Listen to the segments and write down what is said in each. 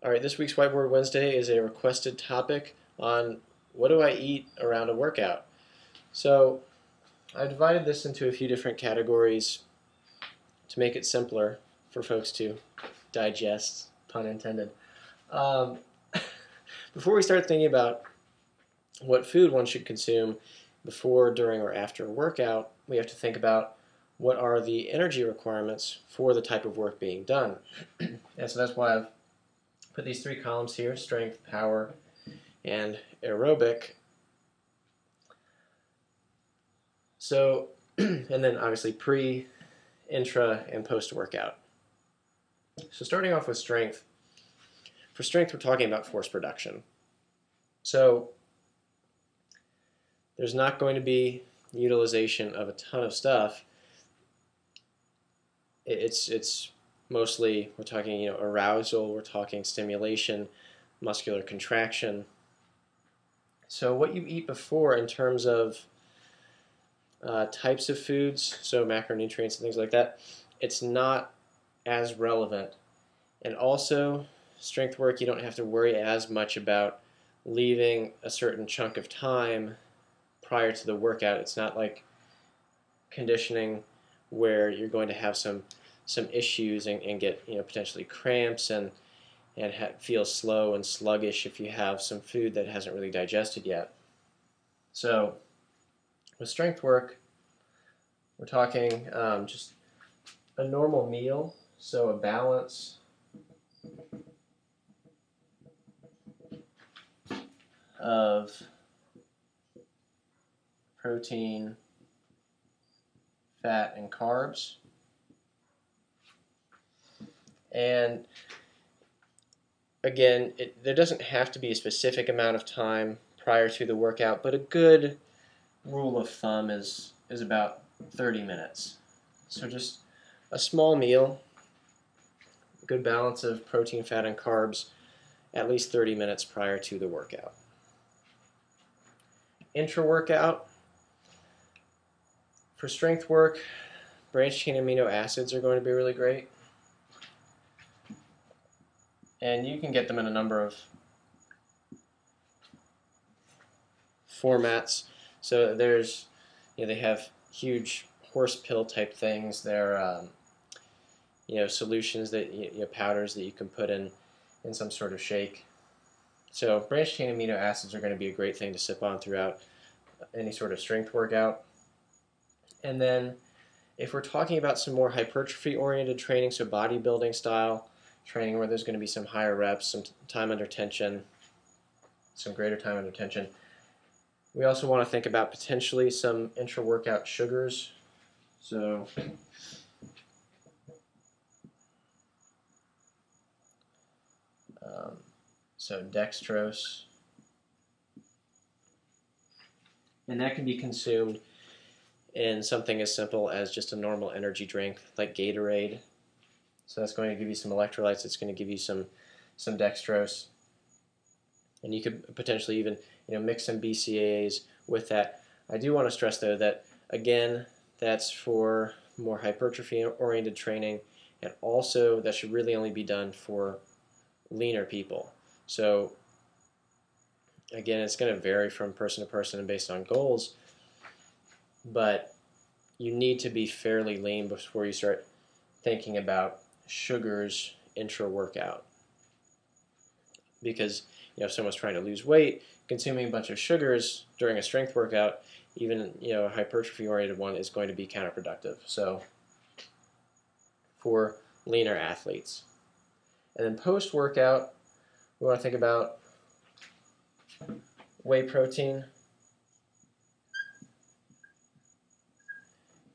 All right, this week's Whiteboard Wednesday is a requested topic on what do I eat around a workout. So I've divided this into a few different categories to make it simpler for folks to digest, pun intended. Um, Before we start thinking about what food one should consume before, during, or after a workout, we have to think about what are the energy requirements for the type of work being done. And so that's why I've put these three columns here: strength, power, and aerobic. So, and then obviously pre, intra, and post-workout. So starting off with strength. For strength, we're talking about force production. So there's not going to be utilization of a ton of stuff. It's mostly, we're talking arousal, we're talking stimulation, muscular contraction. So what you eat before in terms of types of foods, so macronutrients and things like that, it's not as relevant. And also, strength work, you don't have to worry as much about leaving a certain chunk of time prior to the workout. It's not like conditioning where you're going to have some issues and get potentially cramps and feel slow and sluggish if you have some food that hasn't really digested yet. So with strength work, we're talking just a normal meal, so a balance of protein, fat, and carbs. And again, there doesn't have to be a specific amount of time prior to the workout, but a good rule of thumb is about 30 minutes. So just a small meal, good balance of protein, fat, and carbs, at least 30 minutes prior to the workout. Intra-workout, for strength work, branched chain amino acids are going to be really great. And you can get them in a number of formats. So there's, they have huge horse pill type things. They're, solutions that, powders that you can put in some sort of shake. So branched chain amino acids are going to be a great thing to sip on throughout any sort of strength workout. And then if we're talking about some more hypertrophy-oriented training, so bodybuilding style training where there's going to be some higher reps, some time under tension, some greater time under tension, we also want to think about potentially some intra-workout sugars. So dextrose, and that can be consumed in something as simple as just a normal energy drink like Gatorade. So that's going to give you some electrolytes. It's going to give you some dextrose, and you could potentially even mix some BCAAs with that. I do want to stress though that again, that's for more hypertrophy-oriented training, and also that should really only be done for leaner people. So again, it's going to vary from person to person and based on goals, but you need to be fairly lean before you start thinking about sugars intra-workout. Because if someone's trying to lose weight, consuming a bunch of sugars during a strength workout, even a hypertrophy-oriented one, is going to be counterproductive. So for leaner athletes. And then post-workout, we want to think about whey protein.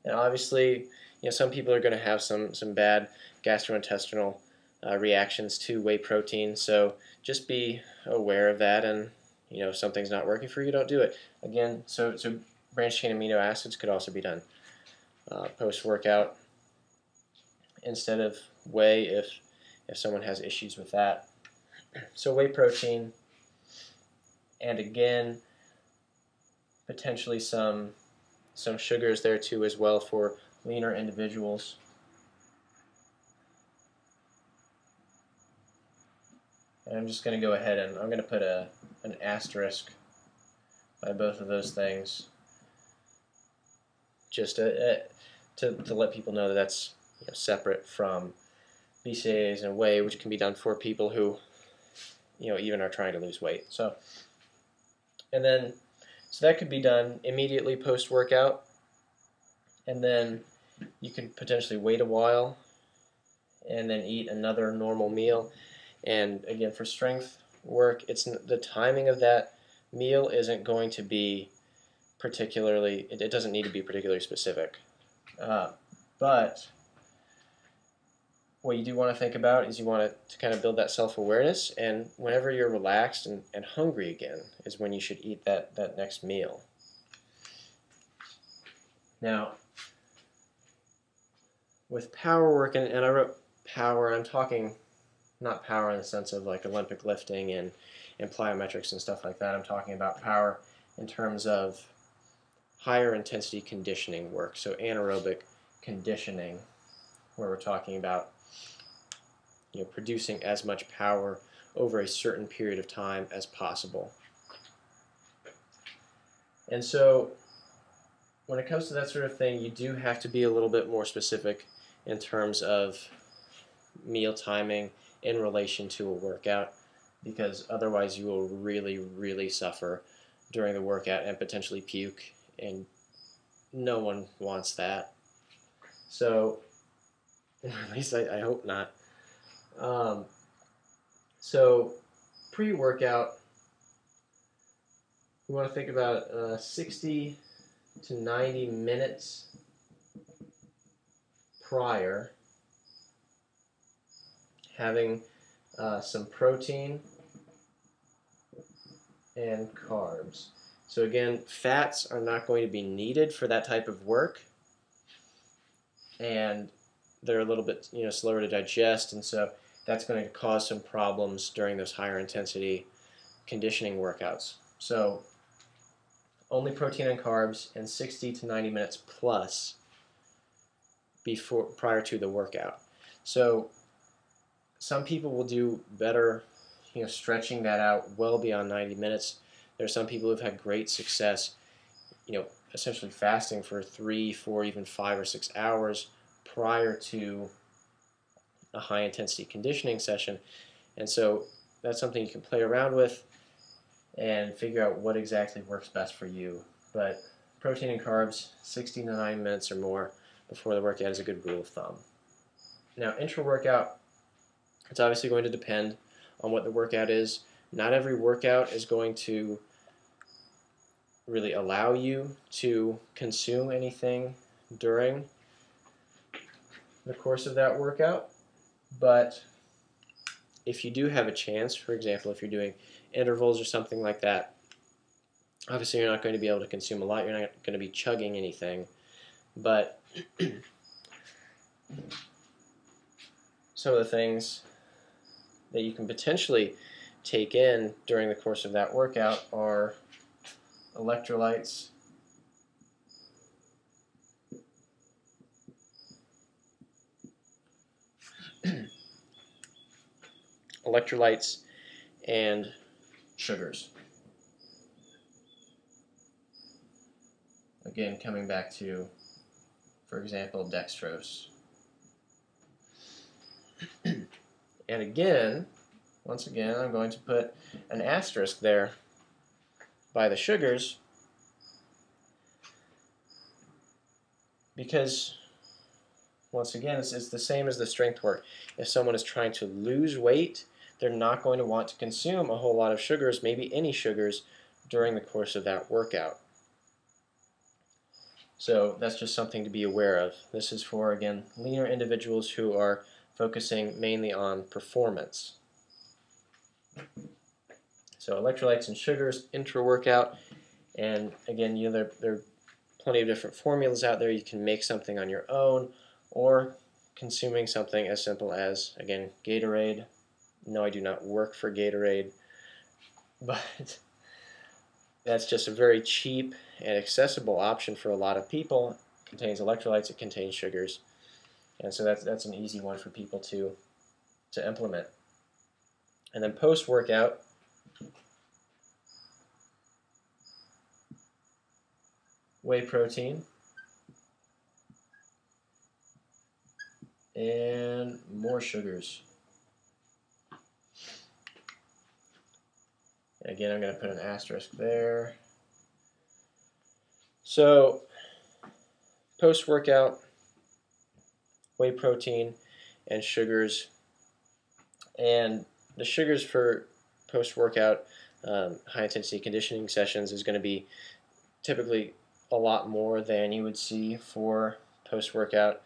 And obviously, some people are going to have some bad gastrointestinal reactions to whey protein. So just be aware of that, and if something's not working for you, don't do it. Again, so branched chain amino acids could also be done post-workout instead of whey if someone has issues with that. So whey protein, and again, potentially some sugars there too as well for leaner individuals. And I'm just going to go ahead and I'm going to put an asterisk by both of those things, just to let people know that that's separate from BCAAs and whey, which can be done for people who even are trying to lose weight. So that could be done immediately post-workout, and then you could potentially wait a while and then eat another normal meal. And again, for strength work, the timing of that meal isn't going to be particularly, it doesn't need to be particularly specific. But what you do want to think about is you want to kind of build that self-awareness, and whenever you're relaxed and hungry again is when you should eat that next meal. Now, with power work, and I wrote power, I'm talking not power in the sense of like Olympic lifting and plyometrics and stuff like that. I'm talking about power in terms of higher intensity conditioning work, so anaerobic conditioning, where we're talking about producing as much power over a certain period of time as possible. And so when it comes to that sort of thing, you do have to be a little bit more specific in terms of meal timing in relation to a workout, because otherwise you will really, really suffer during the workout and potentially puke, and no one wants that. So, at least I hope not. So, pre-workout, we want to think about 60 to 90 minutes prior, having some protein and carbs. So again, fats are not going to be needed for that type of work, and they're a little bit slower to digest, and so that's going to cause some problems during those higher intensity conditioning workouts. So only protein and carbs, and 60 to 90 minutes plus prior to the workout. So some people will do better stretching that out well beyond 90 minutes. There are some people who've had great success essentially fasting for 3, 4, even 5 or 6 hours prior to a high intensity conditioning session. And so that's something you can play around with and figure out what exactly works best for you. But protein and carbs, 60 to 90 minutes or more before the workout is a good rule of thumb. Now, intra-workout, it's obviously going to depend on what the workout is. Not every workout is going to really allow you to consume anything during the course of that workout, but if you do have a chance, for example, if you're doing intervals or something like that, obviously you're not going to be able to consume a lot, you're not going to be chugging anything, but some of the things that you can potentially take in during the course of that workout are electrolytes, and sugars. Again, coming back to, for example, dextrose. And again, once again, I'm going to put an asterisk there by the sugars, because once again, it's the same as the strength work. If someone is trying to lose weight, they're not going to want to consume a whole lot of sugars, maybe any sugars, during the course of that workout. So that's just something to be aware of. This is for, again, leaner individuals who are focusing mainly on performance. So electrolytes and sugars, intra-workout, and again, there are plenty of different formulas out there. You can make something on your own, or consuming something as simple as, again, Gatorade. No, I do not work for Gatorade, but that's just a very cheap and accessible option for a lot of people. It contains electrolytes, it contains sugars, and so that's an easy one for people to implement. And then post-workout, whey protein and more sugars. And again, I'm going to put an asterisk there. So post-workout, whey protein and sugars. And the sugars for post-workout high-intensity conditioning sessions is going to be typically a lot more than you would see for post-workout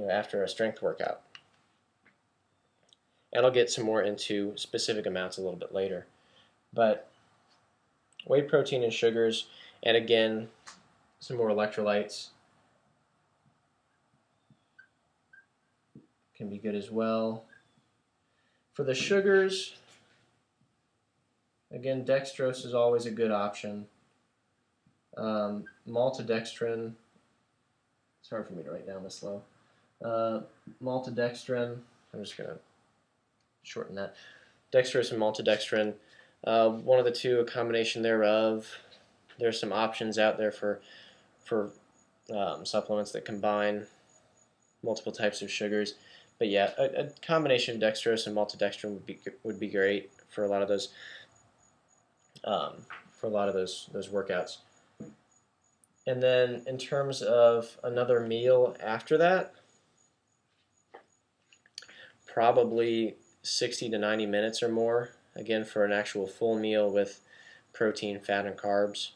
after a strength workout. And I'll get some more into specific amounts a little bit later. But whey protein and sugars, and again, some more electrolytes can be good as well. For the sugars, again, dextrose is always a good option. Maltodextrin, it's hard for me to write down this slow. Maltodextrin, I'm just going to shorten that. Dextrose and maltodextrin, one of the two, a combination thereof. There's some options out there for supplements that combine multiple types of sugars. But yeah, a combination of dextrose and maltodextrin would be great for a lot of those workouts. And then in terms of another meal after that, probably 60 to 90 minutes or more, again for an actual full meal with protein, fat, and carbs.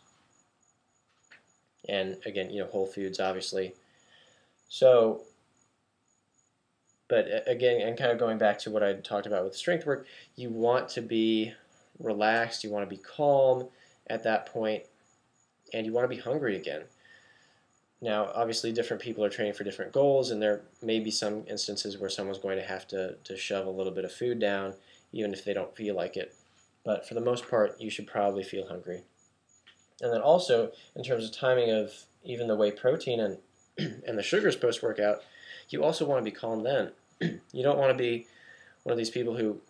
And again, whole foods, obviously. So, but again, and kind of going back to what I talked about with strength work, you want to be relaxed, you want to be calm at that point, and you want to be hungry again. Now, obviously, different people are training for different goals, and there may be some instances where someone's going to have to shove a little bit of food down, even if they don't feel like it. But for the most part, you should probably feel hungry. And then also, in terms of timing of even the whey protein and the sugars post-workout, you also want to be calm then. You don't want to be one of these people who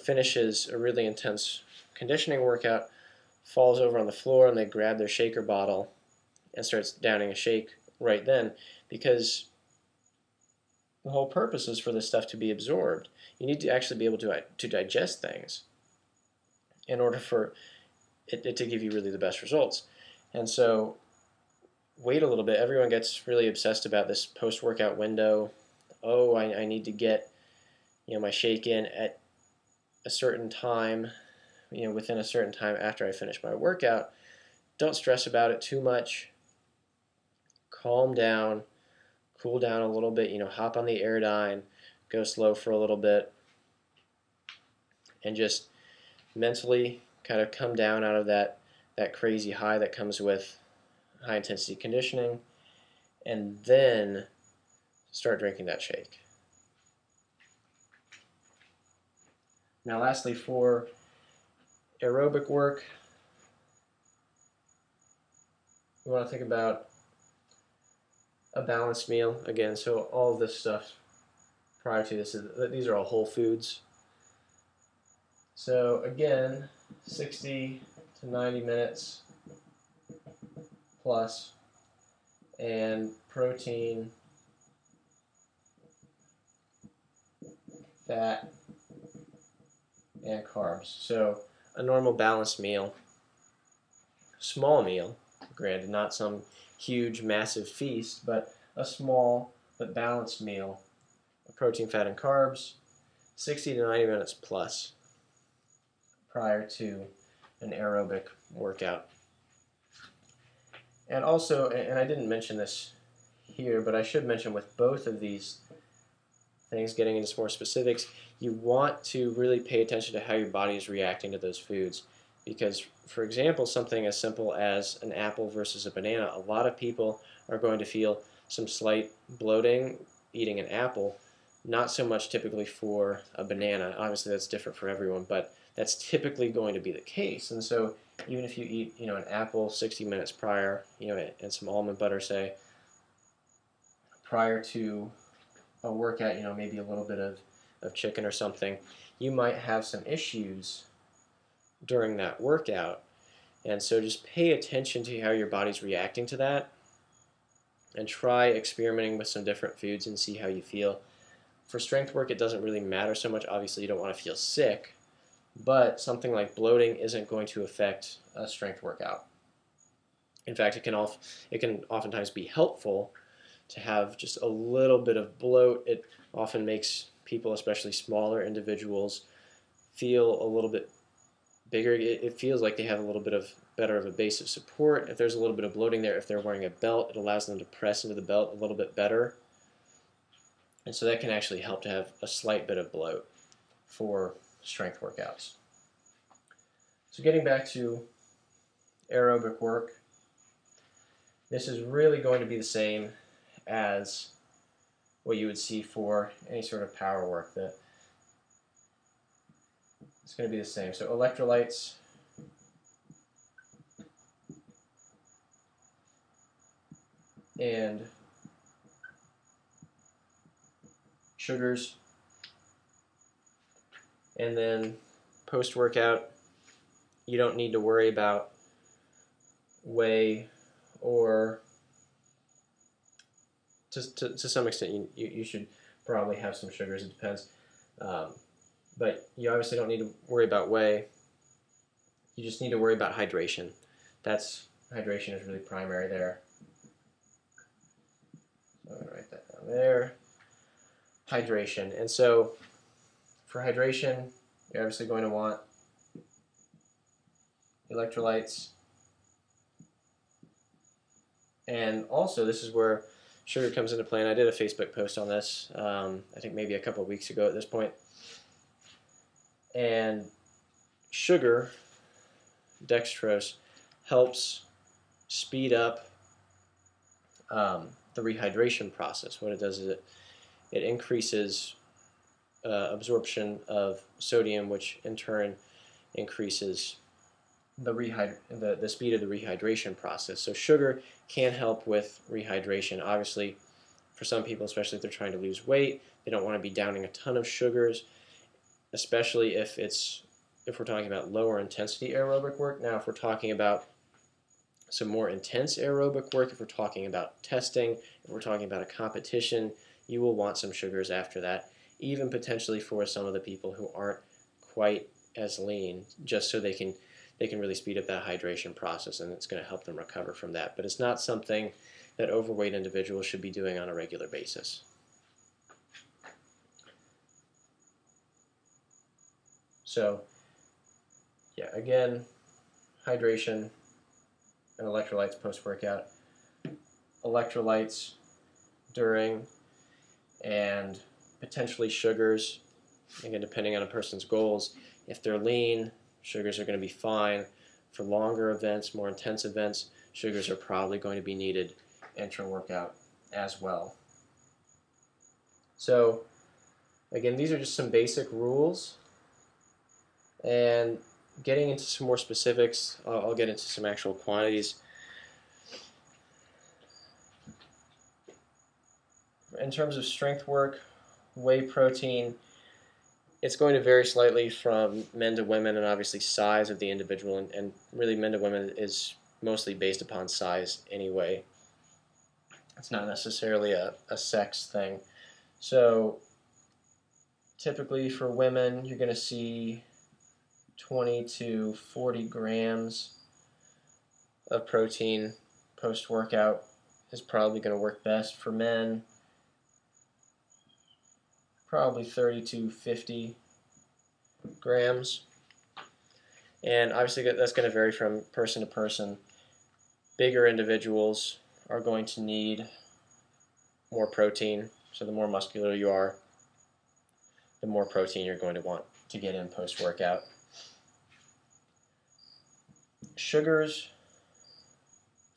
finishes a really intense conditioning workout, falls over on the floor, and they grab their shaker bottle and starts downing a shake right then, because the whole purpose is for this stuff to be absorbed. You need to actually be able to digest things in order for it to give you really the best results. And so wait a little bit. Everyone gets really obsessed about this post-workout window. Oh, I need to get my shake in at a certain time, within a certain time after I finish my workout. Don't stress about it too much. Calm down, cool down a little bit, hop on the Airdyne, go slow for a little bit, and just mentally kind of come down out of that crazy high that comes with high intensity conditioning, and then start drinking that shake. Now lastly, for aerobic work, we want to think about a balanced meal. Again, so all of this stuff prior to this, these are all whole foods. So again, 60 to 90 minutes plus, and protein, fat, and carbs. So a normal balanced meal, small meal, granted not some huge massive feast, but a small but balanced meal of protein, fat, and carbs, 60 to 90 minutes plus prior to an aerobic workout. And also, and I didn't mention this here, but I should mention with both of these things, getting into some more specifics, you want to really pay attention to how your body is reacting to those foods. Because, for example, something as simple as an apple versus a banana, a lot of people are going to feel some slight bloating eating an apple, not so much typically for a banana. Obviously, that's different for everyone, but that's typically going to be the case. And so even if you eat, an apple 60 minutes prior, and some almond butter, say, prior to a workout, maybe a little bit of of chicken or something, you might have some issues during that workout. And so just pay attention to how your body's reacting to that and try experimenting with some different foods and see how you feel. For strength work, it doesn't really matter so much. Obviously, you don't want to feel sick, but something like bloating isn't going to affect a strength workout. In fact, it can oftentimes be helpful to have just a little bit of bloat. It often makes people, especially smaller individuals, feel a little bit bigger. It feels like they have a little bit better of a base of support. If there's a little bit of bloating there, if they're wearing a belt, it allows them to press into the belt a little bit better. And so that can actually help to have a slight bit of bloat for strength workouts. So getting back to aerobic work, this is really going to be the same as what you would see for any sort of power work. It's going to be the same. So electrolytes, and sugars, and then post-workout, you don't need to worry about whey, or to some extent you should probably have some sugars. It depends, but you obviously don't need to worry about whey. You just need to worry about hydration. Hydration is really primary there. So I'm going to write that down there. Hydration. And so for hydration, you're obviously going to want electrolytes. And also, this is where sugar comes into play. And I did a Facebook post on this, I think maybe a couple of weeks ago at this point. And sugar, dextrose, helps speed up the rehydration process. What it does is it increases absorption of sodium, which in turn increases the speed of the rehydration process. So sugar can help with rehydration. Obviously, for some people, especially if they're trying to lose weight, they don't want to be downing a ton of sugars, especially if we're talking about lower intensity aerobic work. Now, if we're talking about some more intense aerobic work, if we're talking about testing, if we're talking about a competition, you will want some sugars after that, even potentially for some of the people who aren't quite as lean, just so they can really speed up that hydration process, and it's going to help them recover from that. But it's not something that overweight individuals should be doing on a regular basis. So, yeah, again, hydration and electrolytes post-workout. Electrolytes during, and potentially sugars, again, depending on a person's goals. If they're lean, sugars are going to be fine. For longer events, more intense events, sugars are probably going to be needed intra-workout as well. So, again, these are just some basic rules. And getting into some more specifics, I'll get into some actual quantities. In terms of strength work, whey protein, it's going to vary slightly from men to women, and obviously size of the individual, and really men to women is mostly based upon size anyway. It's not necessarily a sex thing. So typically for women, you're going to see 20 to 40 grams of protein post-workout is probably going to work best. For men, probably 30 to 50 grams. And obviously that's going to vary from person to person. Bigger individuals are going to need more protein. So the more muscular you are, the more protein you're going to want to get in post-workout. Sugars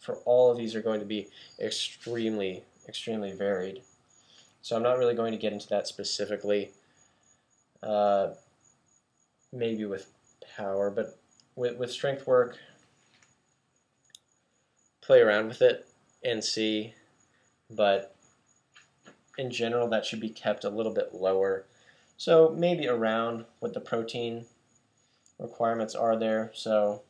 for all of these are going to be extremely, extremely varied. So I'm not really going to get into that specifically, maybe with power, but with strength work, play around with it and see, but in general that should be kept a little bit lower. So maybe around what the protein requirements are there. So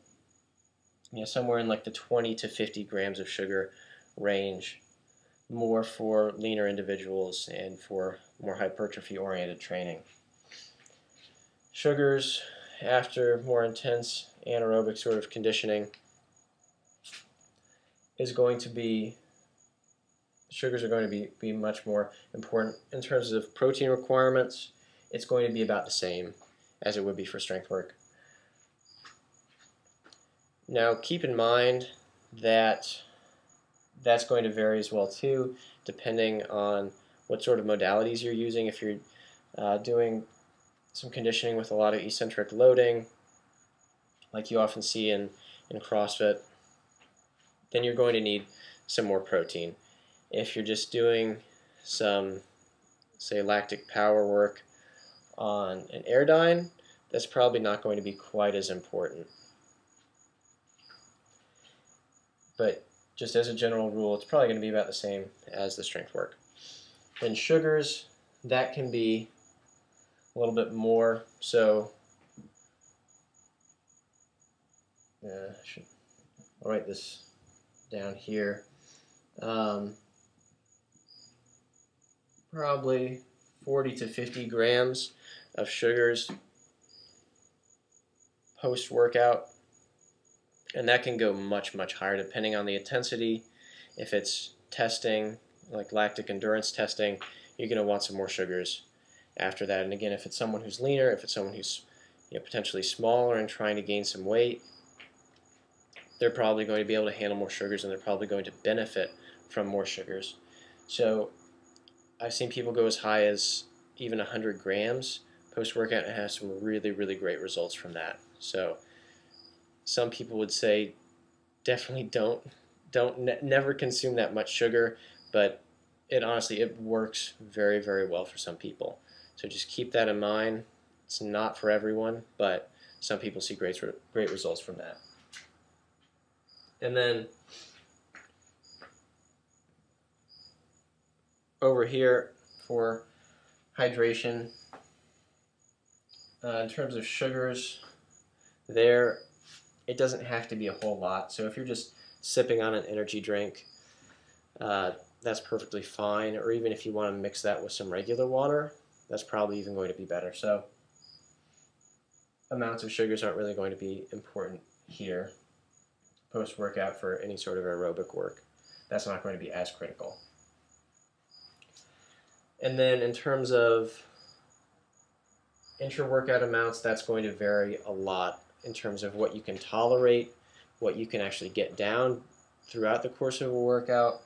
somewhere in like the 20 to 50 grams of sugar range, more for leaner individuals and for more hypertrophy oriented training. Sugars after more intense anaerobic sort of conditioning sugars are going to be much more important. In terms of protein requirements, it's going to be about the same as it would be for strength work. Now keep in mind that that's going to vary as well too, depending on what sort of modalities you're using. If you're doing some conditioning with a lot of eccentric loading, like you often see in CrossFit, then you're going to need some more protein. If you're just doing some, say, lactic power work on an Airdyne, that's probably not going to be quite as important. But just as a general rule, it's probably going to be about the same as the strength work. Then sugars, that can be a little bit more. So I'll write this down here. Probably 40 to 50 grams of sugars post-workout. And that can go much, much higher depending on the intensity. If it's testing, like lactic endurance testing, you're going to want some more sugars after that. And again, if it's someone who's leaner, if it's someone who's potentially smaller and trying to gain some weight, they're probably going to be able to handle more sugars, and they're probably going to benefit from more sugars. So I've seen people go as high as even 100 grams post-workout and have some really, really great results from that. So some people would say definitely never consume that much sugar, but it works very, very well for some people. So just keep that in mind. It's not for everyone, but some people see great results from that. And then over here for hydration, in terms of sugars, it doesn't have to be a whole lot. So if you're just sipping on an energy drink, that's perfectly fine. Or even if you want to mix that with some regular water, that's probably even going to be better. So amounts of sugars aren't really going to be important here post-workout for any sort of aerobic work. That's not going to be as critical. And then in terms of intra-workout amounts, that's going to vary a lot in terms of what you can tolerate, what you can actually get down throughout the course of a workout,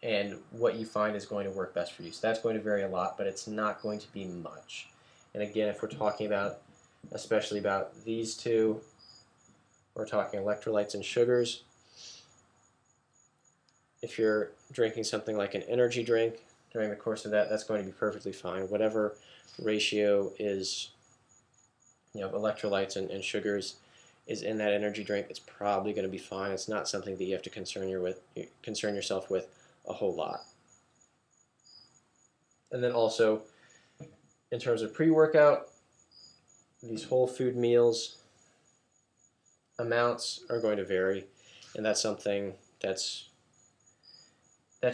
and what you find is going to work best for you. So that's going to vary a lot, but it's not going to be much. And again, if we're talking about, especially about these two, we're talking electrolytes and sugars. If you're drinking something like an energy drink during the course of that, that's going to be perfectly fine. Whatever ratio is, electrolytes and sugars is in that energy drink, it's probably going to be fine. It's not something that you have to concern yourself with a whole lot. And then also, in terms of pre-workout, these whole food meals amounts are going to vary, and that's something that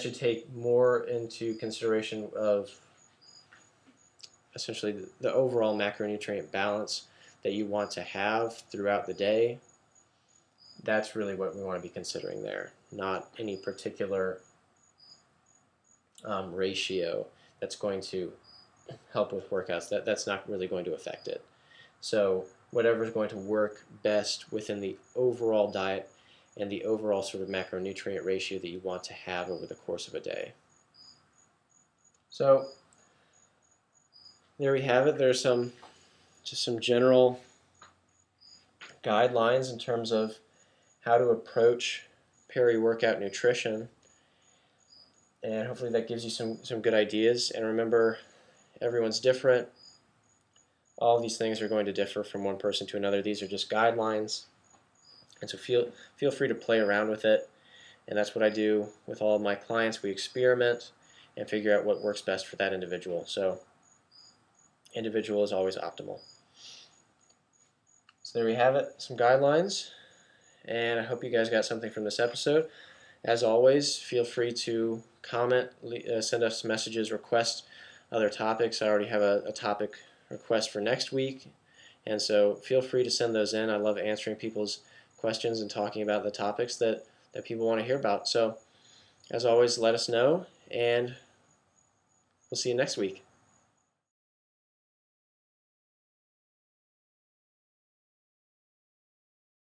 should take more into consideration of essentially the overall macronutrient balance that you want to have throughout the day. That's really what we want to be considering there, not any particular ratio that's going to help with workouts. That's not really going to affect it. So whatever is going to work best within the overall diet and the overall sort of macronutrient ratio that you want to have over the course of a day. So there we have it. There's just some general guidelines in terms of how to approach peri-workout nutrition, and hopefully that gives you some good ideas. And remember, everyone's different. All of these things are going to differ from one person to another. These are just guidelines, and so feel free to play around with it. And that's what I do with all of my clients. We experiment and figure out what works best for that individual. So individual is always optimal. So there we have it, some guidelines, and I hope you guys got something from this episode. As always, feel free to comment, send us messages, request other topics. I already have a topic request for next week, and so feel free to send those in. I love answering people's questions and talking about the topics that people want to hear about. So as always, let us know, and we'll see you next week.